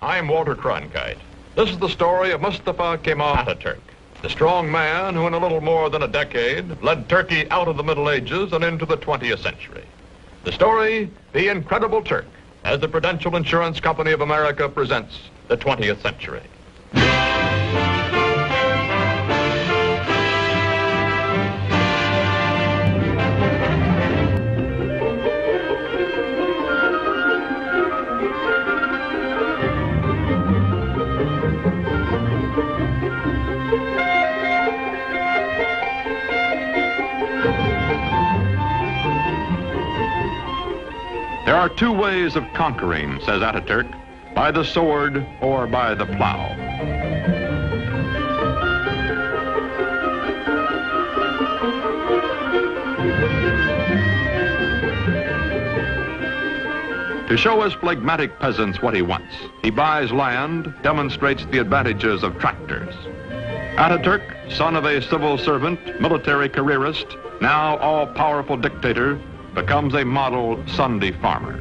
I'm Walter Cronkite. This is the story of Mustafa Kemal ATATÜRK, the strong man who in a little more than a decade led Turkey out of the Middle Ages and into the 20th century. The story, The Incredible Turk, as the Prudential Insurance Company of America presents the 20th century. There are two ways of conquering, says ATATÜRK, by the sword or by the plow. To show us phlegmatic peasants what he wants, he buys land, demonstrates the advantages of tractors. ATATÜRK, son of a civil servant, military careerist, now all-powerful dictator, becomes a model Sunday farmer.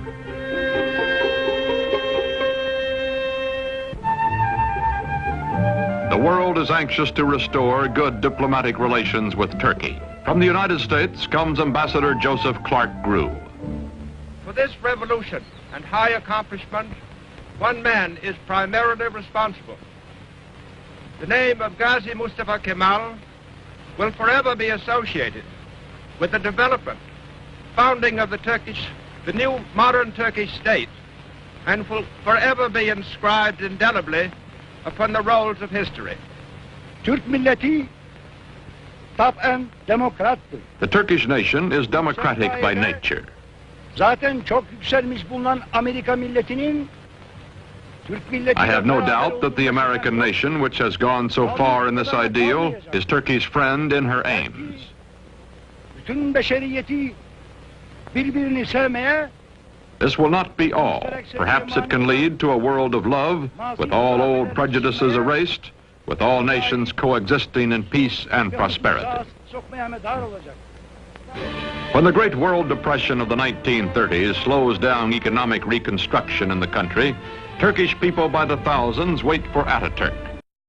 The world is anxious to restore good diplomatic relations with Turkey. From the United States comes Ambassador Joseph Clark Grew. For this revolution and high accomplishment, one man is primarily responsible. The name of Gazi Mustafa Kemal will forever be associated with the development, founding of the new modern Turkish state, and will forever be inscribed indelibly upon the rolls of history. Türk milleti taben demokrattır. The Turkish nation is democratic by nature. Zaten çok yükselmiş bulunan Amerika milletinin Türk milleti. I have no doubt that the American nation, which has gone so far in this ideal, is Turkey's friend in her aims. Bütün beşeriyeti birbirini sevmeye. This will not be all. Perhaps it can lead to a world of love, with all old prejudices erased, with all nations coexisting in peace and prosperity. When the Great World Depression of the 1930s slows down economic reconstruction in the country, Turkish people by the thousands wait for ATATÜRK.